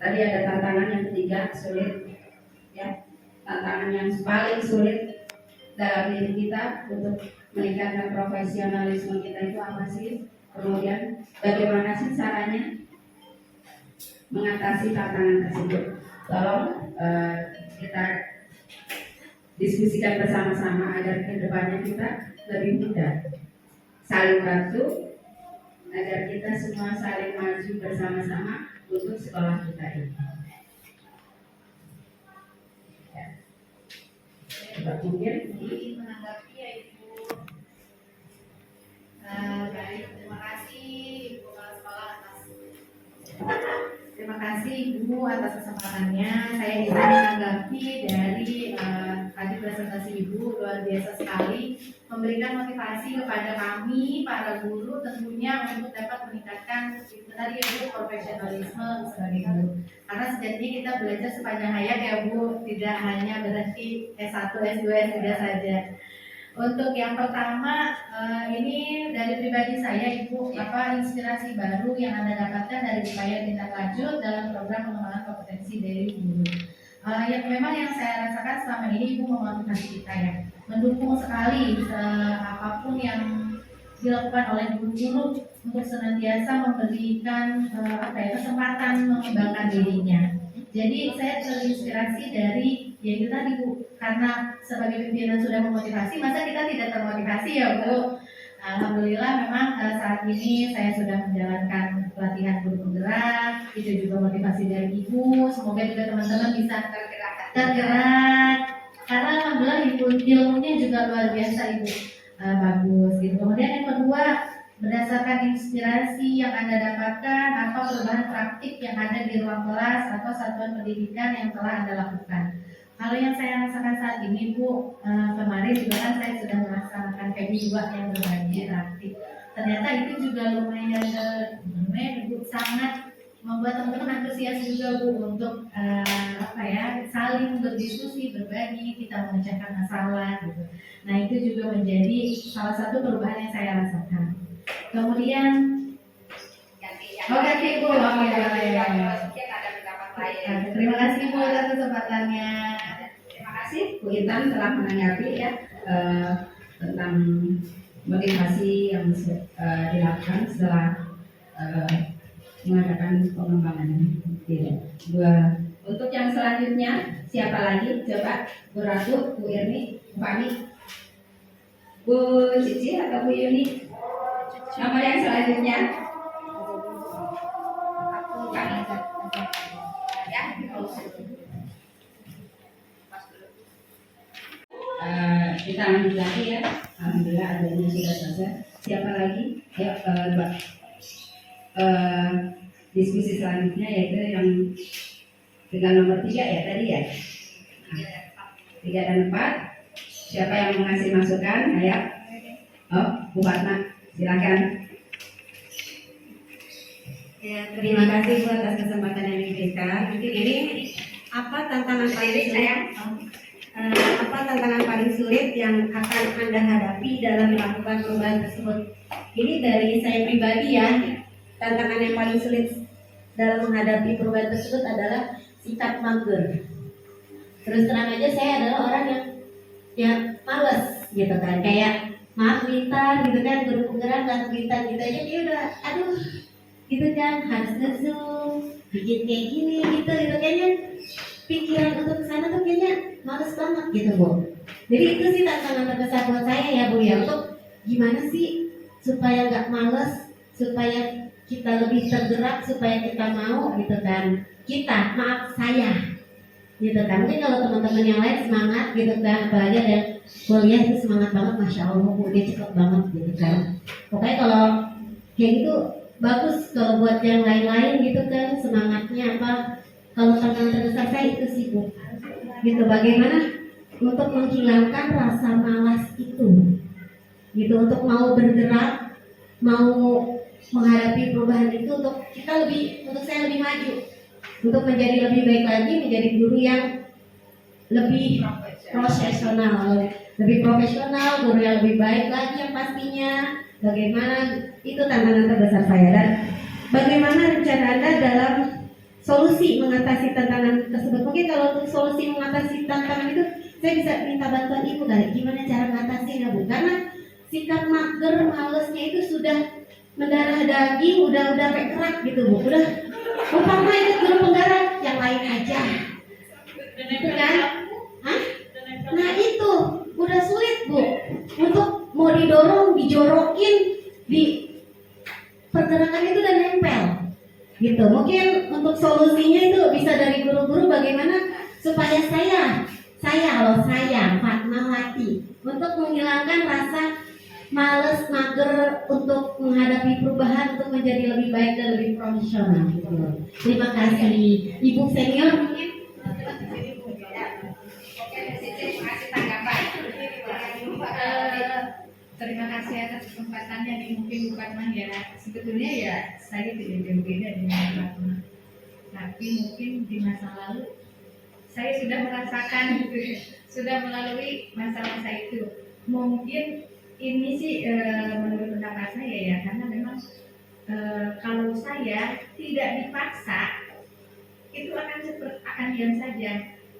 tadi ada tantangan yang ketiga, sulit, ya. Tantangan yang paling sulit dalam diri kita untuk meningkatkan profesionalisme kita itu apa sih? Kemudian bagaimana sih caranya mengatasi tantangan tersebut? Tolong kita diskusikan bersama-sama agar kedepannya kita lebih mudah saling bantu, agar kita semua saling maju bersama-sama untuk sekolah kita ini. Mungkin menanggapi ya Ibu. Baik, terima kasih Ibu Kepala Sekolah terima kasih Ibu atas kesempatannya. Saya ingin menanggapi dari tadi presentasi Ibu, luar biasa sekali, memberikan motivasi kepada kami para guru tentunya untuk dapat meningkatkan itu tadi ya Bu, profesionalisme sebagai guru. Karena sejatinya kita belajar sepanjang hayat ya Bu, tidak hanya berhenti S1, S2, S3 saja. Untuk yang pertama, ini dari pribadi saya Ibu, apa inspirasi baru yang Anda dapatkan dari upaya tindak lanjut dalam program pengembangan kompetensi dari guru. Yang memang yang saya rasakan selama ini Ibu memotivasi kita ya, mendukung sekali apapun yang dilakukan oleh guru-guru untuk senantiasa memberikan kesempatan mengembangkan dirinya. Jadi saya terinspirasi dari ya itu tadi Bu, karena sebagai pimpinan sudah memotivasi, masa kita tidak termotivasi ya Bu. Alhamdulillah memang saat ini saya sudah menjalankan pelatihan guru penggerak, itu juga motivasi dari Ibu. Semoga juga teman-teman bisa tergerak karena alhamdulillah ilmunya juga luar biasa Ibu, bagus gitu. Kemudian yang kedua, berdasarkan inspirasi yang Anda dapatkan atau perubahan praktik yang ada di ruang kelas atau satuan pendidikan yang telah Anda lakukan. Kalau yang saya rasakan saat ini Bu, kemarin juga kan saya sudah melaksanakan PB2 yang berbagi praktik. Ternyata itu juga lumayan Bu, sangat membuat teman-teman antusias juga Bu untuk saling berdiskusi, berbagi, kita memecahkan masalah gitu. Nah itu juga menjadi salah satu perubahan yang saya rasakan. Kemudian ganti Bu, terima kasih Bu atas kesempatannya. terima kasih Bu Intan telah menanggapi ya tentang motivasi yang dilakukan setelah mengadakan pengembangan diri. Untuk yang selanjutnya siapa lagi? Coba Bu Ratu, Bu Irni, Bu Fani, Bu Cici atau Bu Yuni? Nomor yang selanjutnya ya, kita lanjut lagi ya. Alhamdulillah adanya sudah selesai. Siapa lagi? Ya, diskusi selanjutnya yaitu yang dengan nomor 3 ya tadi ya. 3 dan 4. Siapa yang mau ngasih masukan? Ayo. Oh, Bu Fatma, silakan. Ya, terima kasih Bu atas kesempatan yang diberikan. Mungkin ini apa tantangan paling sulit yang akan Anda hadapi dalam melakukan perubahan tersebut? Ini dari saya pribadi ya. Tantangan yang paling sulit dalam menghadapi perubahan tersebut adalah sikap mager. Terus terang aja saya adalah orang yang ya males gitu kan, kayak maaf minta gitu kan, bergerak nggak minta gitu aja dia udah aduh gitu kan, harus ngezoom bikin kayak gini gitu kayaknya pikiran untuk kesana tuh kayaknya males banget gitu Bu. Jadi itu sih tantangan terbesar buat saya ya Bu ya, untuk gimana sih supaya nggak males, supaya kita lebih tergerak, supaya kita mau gitu kan, saya gitu kan. Mungkin kalau teman-teman yang lain semangat gitu kan, apalagi ada yang kuliah itu semangat banget, masya Allah Bu, dia cepet banget gitu kan. Pokoknya kalau kayak gitu bagus, kalau buat yang lain-lain gitu kan semangatnya apa. Kalau tantangan terbesar saya itu sih Bu, gitu, bagaimana untuk menghilangkan rasa malas itu gitu, untuk mau bergerak, mau menghadapi perubahan itu, untuk saya lebih maju, untuk menjadi lebih baik lagi, menjadi guru yang lebih profesional, guru yang lebih baik lagi yang pastinya. Bagaimana itu tantangan terbesar saya, dan bagaimana rencana Anda dalam solusi mengatasi tantangan tersebut. Mungkin kalau untuk solusi mengatasi tantangan itu saya bisa minta bantuan Ibu kali, gimana cara mengatasinya Bu, karena sikap mager, malesnya itu sudah mendarah daging, udah kayak kerak gitu Bu, udah umpama ikut guru penggerak, yang lain aja gitu kan. Nah itu udah sulit Bu, untuk mau didorong, dijorokin di pergerakan itu dan nempel gitu. Mungkin untuk solusinya itu bisa dari guru-guru, bagaimana supaya saya Fatmawati untuk menghilangkan rasa males, mager untuk menghadapi perubahan, untuk menjadi lebih baik dan lebih profesional gitu. Terima kasih Ibu senior. Mungkin terima kasih atas kesempatannya nih, mungkin Bu Fatma ya. Sebetulnya ya saya tidak jauh beda dengan Bu Fatma, tapi mungkin di masa lalu saya sudah merasakan gitu ya, sudah melalui masa-masa itu. Mungkin ini sih menurut pendapat saya ya, karena memang kalau saya tidak dipaksa itu akan diam saja.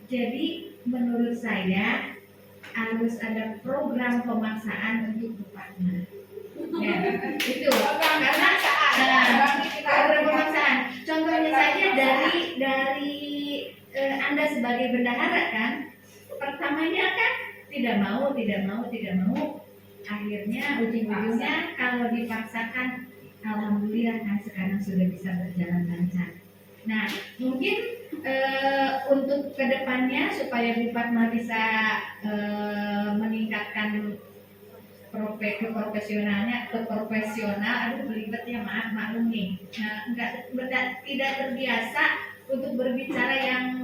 Jadi menurut saya harus ada program pemaksaan untuk Bu Fatma. Ya, itu karena program pemaksaan. Contohnya saja dari Anda sebagai bendahara kan, pertamanya kan tidak mau. Akhirnya ujung-ujungnya kalau dipaksakan, alhamdulillah kan sekarang sudah bisa berjalan lancar. Nah, mungkin untuk kedepannya supaya Bu Fatma bisa meningkatkan profesional, belibet ya, maklum nih. Nah, tidak terbiasa untuk berbicara yang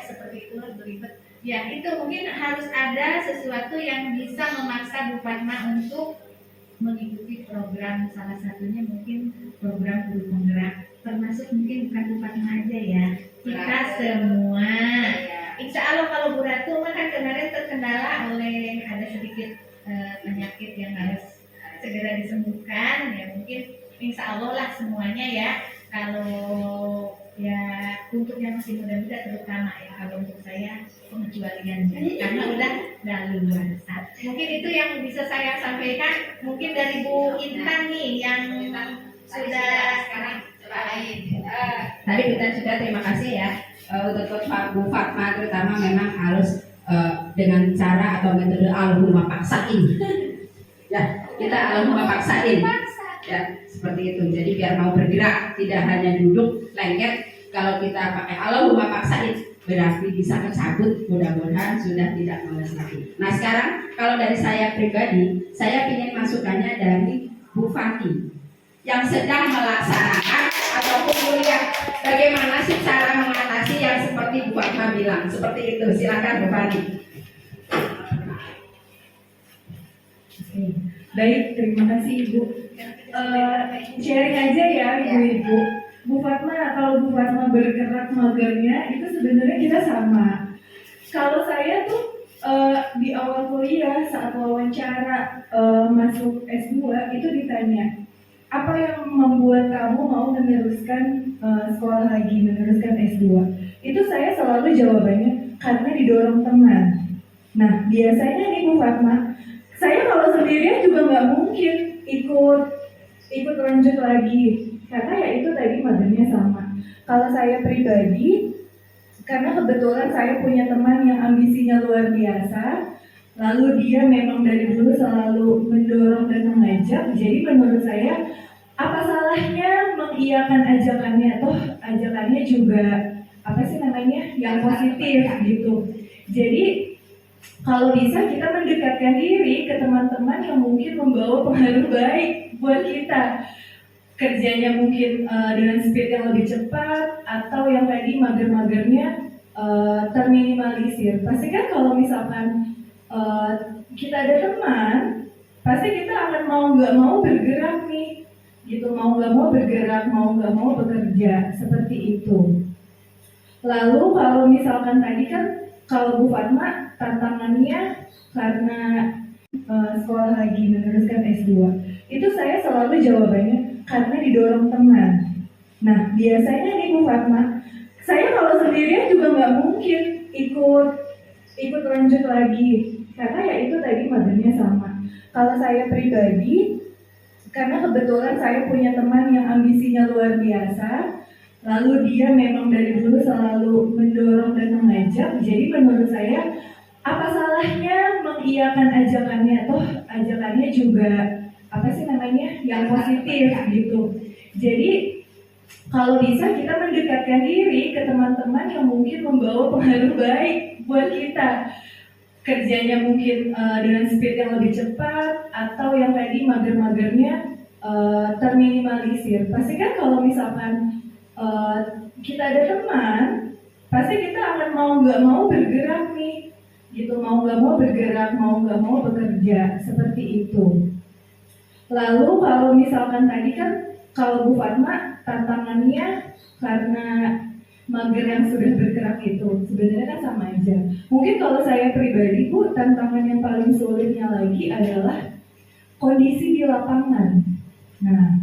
seperti itu belibet. Ya, itu mungkin harus ada sesuatu yang bisa memaksa Bu Fatma untuk mengikuti program, salah satunya mungkin program guru penggerak, termasuk mungkin bukan Bu Fatma aja ya, kita semua. Insya Allah kalau Bu Ratu kan kemarin terkendala oleh ada sedikit penyakit yang harus segera disembuhkan, ya mungkin insya Allah lah semuanya ya. Kalau ya untuk yang masih muda-muda terutama ya, kalau untuk saya pengecualian karena udah daluarsa. Mungkin itu yang bisa saya sampaikan. Mungkin dari Bu Intan nih yang sudah sekarang lain. Tadi kita sudah terima kasih ya untuk Bu Fatma, terutama memang harus dengan cara atau metode Allahumma paksain. Ya, kita Allahumma paksain. Ya, seperti itu. Jadi biar mau bergerak, tidak hanya duduk lengket. Kalau kita pakai Allahumma paksain, berarti bisa tersabut. Mudah-mudahan sudah tidak malas lagi. Nah sekarang kalau dari saya pribadi, saya ingin masukannya dari Bu Fati yang sedang melaksanakan ataupun melihat bagaimana sih cara bilang. Seperti itu. Silakan Bu Fani. Baik, terima kasih Ibu. Sharing aja ya Ibu-Ibu. Bu Fatma, kalau Bu Fatma bergerak magernya itu sebenarnya kita sama. Kalau saya tuh di awal kuliah saat wawancara masuk S2 itu ditanya, apa yang membuat kamu mau meneruskan sekolah lagi, meneruskan S2? Itu saya selalu jawabannya karena didorong teman. Nah, biasanya nih Bu Fatma, saya kalau sendirian juga nggak mungkin ikut lanjut lagi, karena ya itu tadi magernya sama. Kalau saya pribadi, karena kebetulan saya punya teman yang ambisinya luar biasa, lalu dia memang dari dulu selalu mendorong dan mengajak. Jadi menurut saya, apa salahnya mengiyakan ajakannya? Toh ajakannya juga yang positif gitu. Jadi kalau bisa kita mendekatkan diri ke teman-teman yang mungkin membawa pengaruh baik buat kita. Kerjanya mungkin dengan speed yang lebih cepat, atau yang tadi mager-magernya terminimalisir. Pasti kan kalau misalkan kita ada teman, pasti kita akan mau nggak mau bergerak nih, gitu, mau nggak mau bergerak, mau nggak mau bekerja, seperti itu. Lalu kalau misalkan tadi kan, kalau Bu Fatma tantangannya karena sekolah lagi meneruskan S2, itu saya selalu jawabannya karena didorong teman. Nah, biasanya nih Bu Fatma, saya kalau sendirian juga nggak mungkin ikut lanjut lagi, karena ya itu tadi magernya sama. Kalau saya pribadi, karena kebetulan saya punya teman yang ambisinya luar biasa, lalu dia memang dari dulu selalu mendorong dan mengajak. Jadi menurut saya, apa salahnya mengiyakan ajakannya? Toh ajakannya juga yang positif gitu. Jadi kalau bisa kita mendekatkan diri ke teman-teman yang mungkin membawa pengaruh baik buat kita. Kerjanya mungkin dengan speed yang lebih cepat, atau yang tadi mager-magernya terminimalisir. Pasti kan kalau misalkan kita ada teman, pasti kita akan mau nggak mau bergerak nih, gitu, mau nggak mau bergerak, mau nggak mau bekerja, seperti itu. Lalu kalau misalkan tadi kan, kalau Bu Fatma tantangannya karena mager yang sudah bergerak itu, sebenarnya kan sama aja. Mungkin kalau saya pribadi Bu, tantangan yang paling sulitnya lagi adalah kondisi di lapangan. Nah,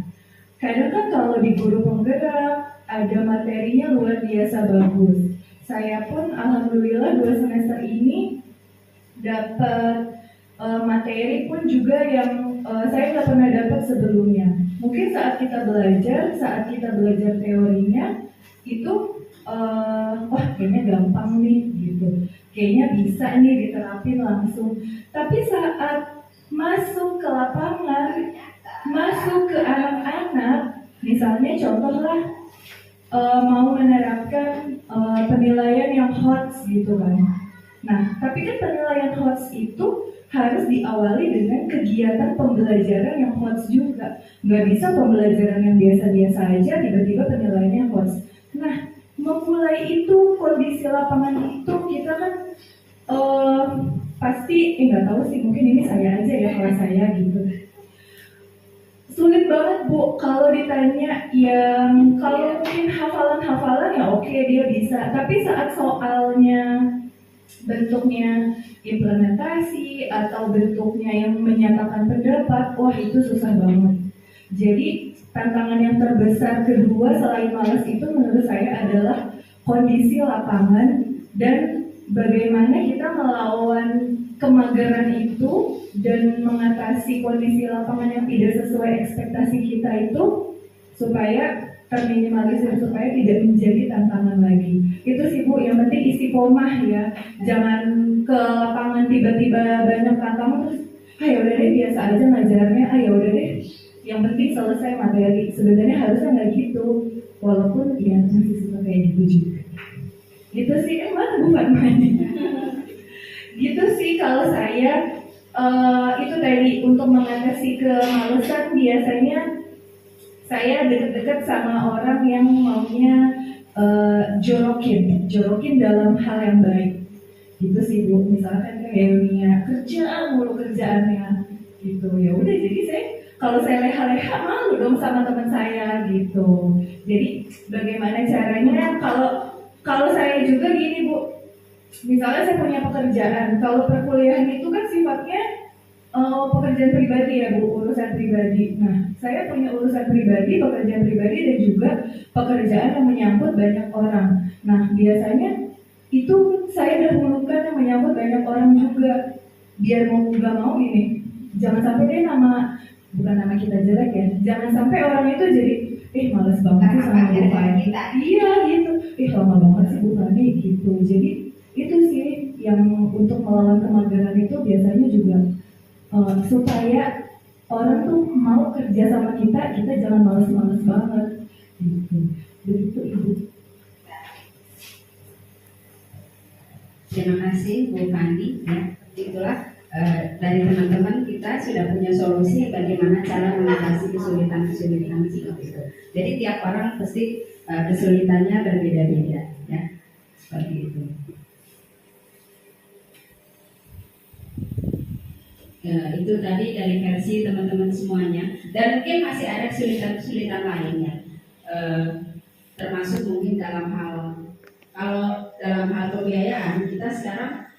kadang kan kalau di guru penggerak ada materinya luar biasa bagus. Saya pun alhamdulillah 2 semester ini dapat materi pun juga yang saya nggak pernah dapat sebelumnya. Mungkin saat kita belajar teorinya itu wah kayaknya gampang nih gitu, kayaknya bisa nih diterapin langsung. Tapi saat masuk ke lapangan, masuk ke anak-anak, misalnya contohlah mau menerapkan penilaian yang HOTS gitu kan. Nah, tapi kan penilaian HOTS itu harus diawali dengan kegiatan pembelajaran yang HOTS juga. Nggak bisa pembelajaran yang biasa-biasa aja, tiba-tiba penilaiannya HOTS. Nah, memulai itu, kondisi lapangan itu, kita kan pasti, nggak tahu sih, mungkin ini saya aja ya, kalau saya gitu. Sulit banget Bu, kalau ditanya yang, kalau mungkin hafalan-hafalan ya oke, dia bisa. Tapi saat soalnya bentuknya implementasi atau bentuknya yang menyatakan pendapat, wah itu susah banget. Jadi tantangan yang terbesar kedua selain malas itu menurut saya adalah kondisi lapangan dan bagaimana kita melawan kemageran itu dan mengatasi kondisi lapangan yang tidak sesuai ekspektasi kita itu supaya terminimalisir, supaya tidak menjadi tantangan lagi. Itu sih Bu, yang penting istiqomah ya. Jangan ke lapangan tiba-tiba banyak tantangan terus ya udah deh biasa aja ngajarnya, ya udah deh yang penting selesai materi. Sebenarnya harusnya nggak gitu, walaupun ya masih suka kayak gitu juga. Gitu sih, mana Bu Fatmanya? Gitu sih kalau saya. Itu tadi untuk mengatasi kemalasan, biasanya saya deket-deket sama orang yang maunya jorokin dalam hal yang baik. Gitu sih Bu, misalkan kayak Mia kerja mulu kerjaannya gitu, ya udah jadi saya kalau saya leha-leha malu dong sama teman saya gitu. Jadi bagaimana caranya kalau saya juga gini Bu, misalnya saya punya pekerjaan, kalau perkuliahan itu kan sifatnya pekerjaan pribadi ya Bu, urusan pribadi. Nah, saya punya urusan pribadi, pekerjaan pribadi dan juga pekerjaan yang menyangkut banyak orang. Nah, biasanya itu saya dahulukan yang menyangkut banyak orang juga. Biar mau nggak mau ini, jangan sampai deh bukan nama kita jelek ya, jangan sampai orang itu jadi males banget sih sama Bu Fani. Iya gitu, lama banget sih Bu Fani gitu. Jadi itu sih yang untuk melawan kemageran itu biasanya juga supaya orang tuh mau kerja sama kita jangan males-males banget gitu. Begitu Ibu. Terima kasih Bu Fani ya. Itulah dari teman-teman kita sudah punya solusi bagaimana cara mengatasi kesulitan-kesulitan seperti itu. Jadi tiap orang pasti kesulitannya berbeda-beda ya. Seperti itu. Itu tadi dari versi teman-teman semuanya, dan mungkin masih ada kesulitan-kesulitan lainnya, termasuk mungkin dalam hal pembiayaan kita sekarang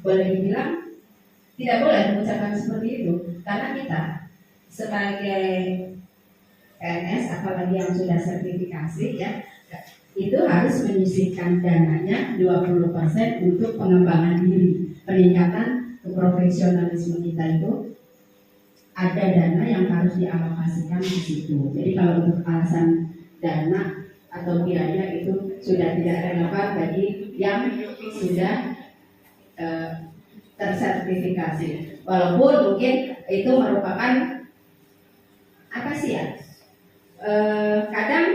boleh dibilang tidak boleh mengucapkan seperti itu, karena kita sebagai PNS apalagi yang sudah sertifikasi ya, itu harus menyisihkan dananya 20% untuk pengembangan diri, peningkatan profesionalisme kita itu ada dana yang harus dialokasikan di situ. Jadi kalau untuk alasan dana atau biaya itu sudah tidak relevan bagi yang sudah tersertifikasi. Walaupun mungkin itu merupakan apa sih ya? Kadang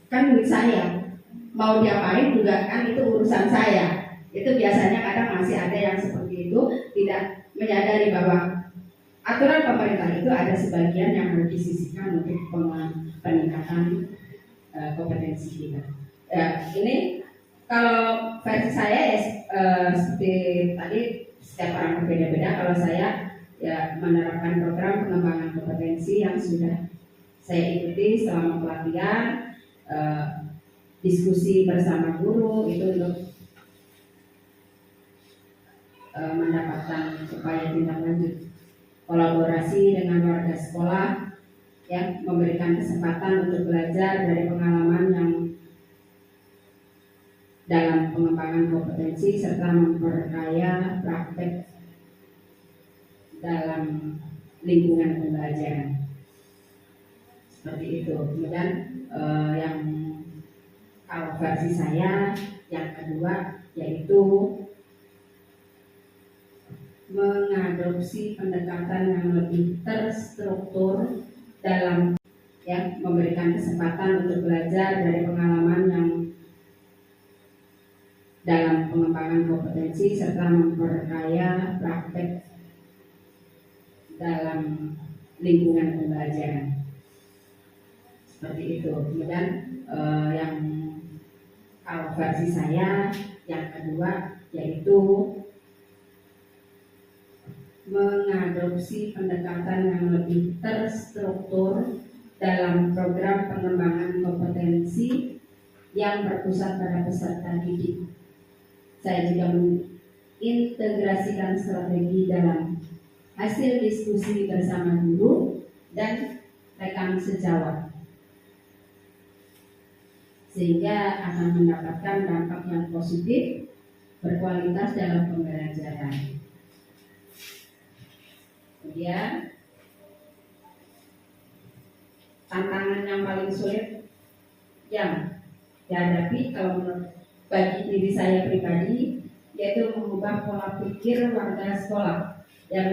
kan duit saya, mau diapain juga kan itu urusan saya. Itu biasanya kadang masih ada yang seperti itu, tidak menyadari bahwa aturan pemerintah itu ada sebagian yang harus disisihkan untuk peningkatan kompetensi kita. Ini kalau versi saya ya seperti tadi setiap orang berbeda-beda. Kalau saya ya menerapkan program pengembangan kompetensi yang sudah saya ikuti selama pelatihan, diskusi bersama guru itu untuk mendapatkan upaya tindak lanjut, kolaborasi dengan warga sekolah yang memberikan kesempatan untuk belajar dari pengalaman yang dalam pengembangan kompetensi serta memperkaya praktek dalam lingkungan pembelajaran. Seperti itu. Kemudian yang kalau versi saya yang kedua yaitu mengadopsi pendekatan yang lebih terstruktur dalam memberikan kesempatan untuk belajar dari pengalaman yang dalam pengembangan kompetensi serta memperkaya praktek dalam lingkungan pembelajaran. Seperti itu. Kemudian yang kalau versi saya yang kedua yaitu mengadopsi pendekatan yang lebih terstruktur dalam program pengembangan kompetensi yang berpusat pada peserta didik. Saya juga mengintegrasikan strategi dalam hasil diskusi bersama guru dan rekan sejawat, sehingga akan mendapatkan dampak yang positif berkualitas dalam pembelajaran. Kemudian tantangan yang paling sulit yang dihadapi kalau menurut bagi diri saya pribadi yaitu mengubah pola pikir warga sekolah yang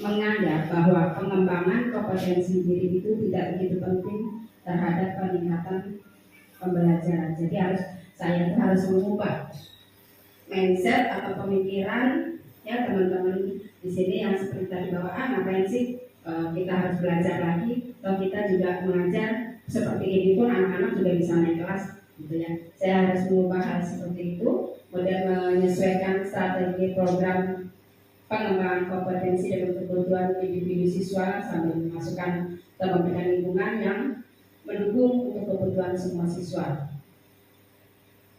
menganggap bahwa pengembangan kompetensi diri itu tidak begitu penting terhadap peningkatan pembelajaran. Jadi saya harus mengubah mindset atau pemikiran ya teman-teman di sini yang seperti tadi bahwa ngapain sih kita harus belajar lagi, atau kita juga mengajar seperti ini pun anak-anak juga bisa naik kelas gitu ya. Saya harus mengubah hal seperti itu, kemudian menyesuaikan strategi program pengembangan kompetensi dan kebutuhan individu siswa sambil memasukkan dan memberikan lingkungan yang mendukung untuk kebutuhan semua siswa.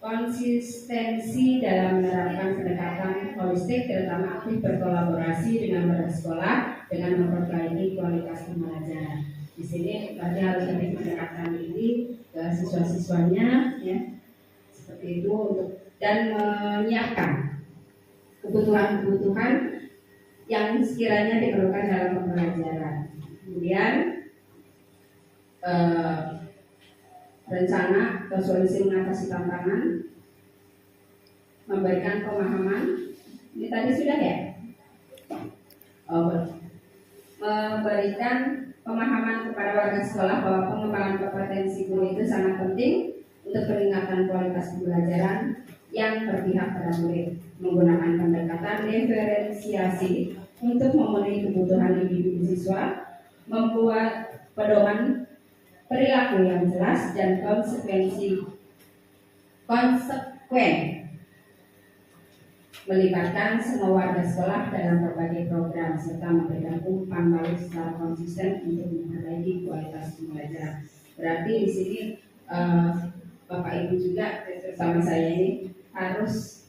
Konsistensi dalam menerapkan pendekatan holistik, terutama aktif berkolaborasi dengan badan sekolah dengan memperbaiki kualitas pembelajaran. Di sini berarti harus lebih mendekatkan ini ke siswa-siswanya, ya, seperti itu untuk dan menyiapkan kebutuhan-kebutuhan yang sekiranya diperlukan dalam pembelajaran. Kemudian rencana atau solusi mengatasi tantangan, memberikan pemahaman. Ini tadi sudah ya? Memberikan pemahaman kepada warga sekolah bahwa pengembangan kompetensi guru itu sangat penting untuk peningkatan kualitas pembelajaran yang berpihak pada murid, menggunakan pendekatan diferensiasi untuk memenuhi kebutuhan individu siswa, membuat pedoman perilaku yang jelas dan konsekuen, melibatkan semua warga sekolah dalam berbagai program serta memberikan umpan balik secara konsisten untuk memperbaiki kualitas pembelajaran. Berarti di sini Bapak Ibu juga bersama saya ini harus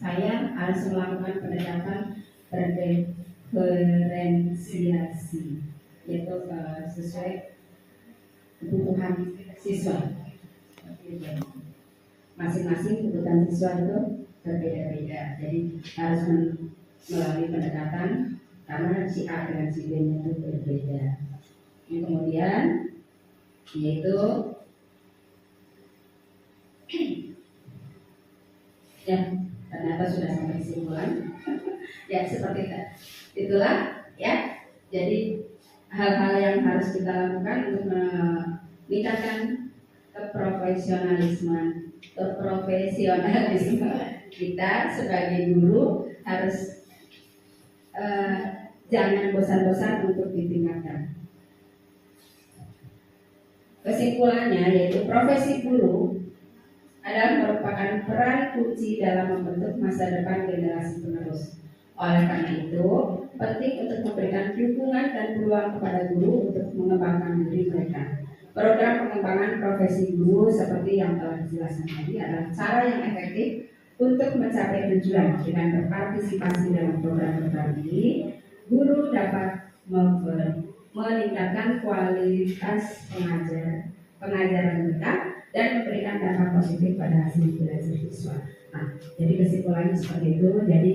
saya harus melakukan pendekatan diferensiasi, yaitu sesuai kebutuhan siswa. Masing-masing kebutuhan siswa itu berbeda-beda, jadi harus melalui pendekatan karena si A dengan si B itu berbeda. Kemudian yaitu ya, ternyata sudah sampai kesimpulan. Ya, seperti itulah ya. Jadi hal-hal yang harus kita lakukan untuk meningkatkan keprofesionalisme kita sebagai guru harus jangan bosan-bosan untuk ditingkatkan. Kesimpulannya yaitu profesi guru adalah merupakan peran kunci dalam membentuk masa depan generasi penerus. Oleh karena itu, penting untuk memberikan dukungan dan peluang kepada guru untuk mengembangkan diri mereka. Program pengembangan profesi guru seperti yang telah dijelaskan tadi adalah cara yang efektif untuk mencapai tujuan. Dengan berpartisipasi dalam program-program ini, guru dapat meningkatkan kualitas pengajaran mereka dan memberikan dampak positif pada hasil belajar siswa. Nah, jadi kesimpulannya seperti itu. Jadi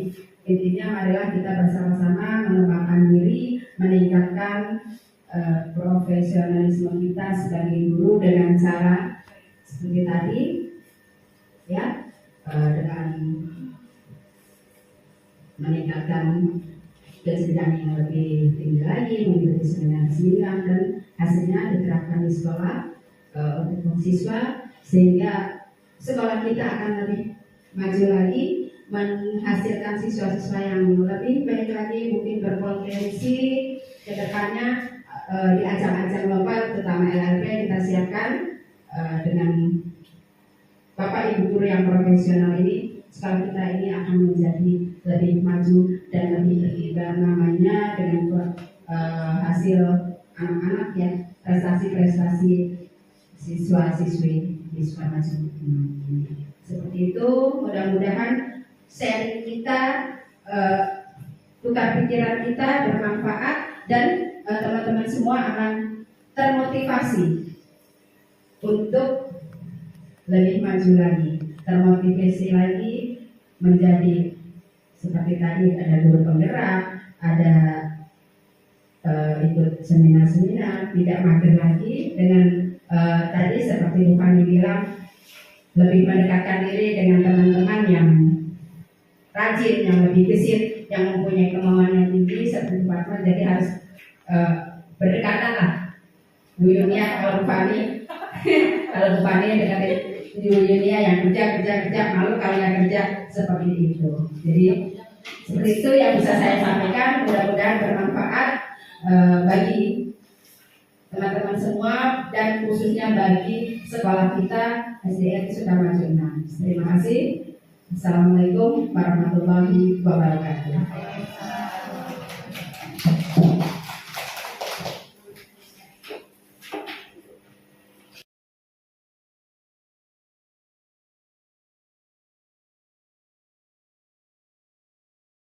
intinya marilah kita bersama-sama mengembangkan diri, meningkatkan profesionalisme kita sebagai guru dengan cara seperti tadi, ya, dengan meningkatkan kejenjang yang lebih tinggi lagi, mengikuti seminar dan hasilnya diterapkan di sekolah untuk siswa, sehingga sekolah kita akan lebih maju lagi, menghasilkan siswa-siswa yang lebih baik lagi, mungkin berpotensi ke depannya di ajang-ajang lomba, terutama LLP kita siapkan dengan Bapak Ibu guru yang profesional ini. Sekolah kita ini akan menjadi lebih maju dan lebih berkibar namanya dengan hasil anak-anak ya, prestasi-prestasi siswa-siswi di sekolah maju. Seperti itu, mudah-mudahan sharing kita, tukar pikiran kita bermanfaat dan teman-teman semua akan termotivasi untuk lebih maju lagi, termotivasi lagi menjadi seperti tadi ada guru penggerak, ada ikut seminar-seminar, tidak mager lagi dengan tadi seperti Bu Fani bilang, lebih mendekatkan diri dengan teman-teman yang rajin, yang lebih gesit, yang mempunyai kemauan yang tinggi seperti Bu Fatma. Jadi harus berdekatan lah. Bu Yunia kalau Bu Fani kalau Bu Fani dekat Bu Yunia yang kerja, malu kalau yang kerja seperti itu. Jadi seperti itu yang bisa saya sampaikan, mudah-mudahan bermanfaat. bagi teman-teman semua dan khususnya bagi sekolah kita SDN Sukamaju 6. Terima kasih. Assalamualaikum warahmatullahi wabarakatuh.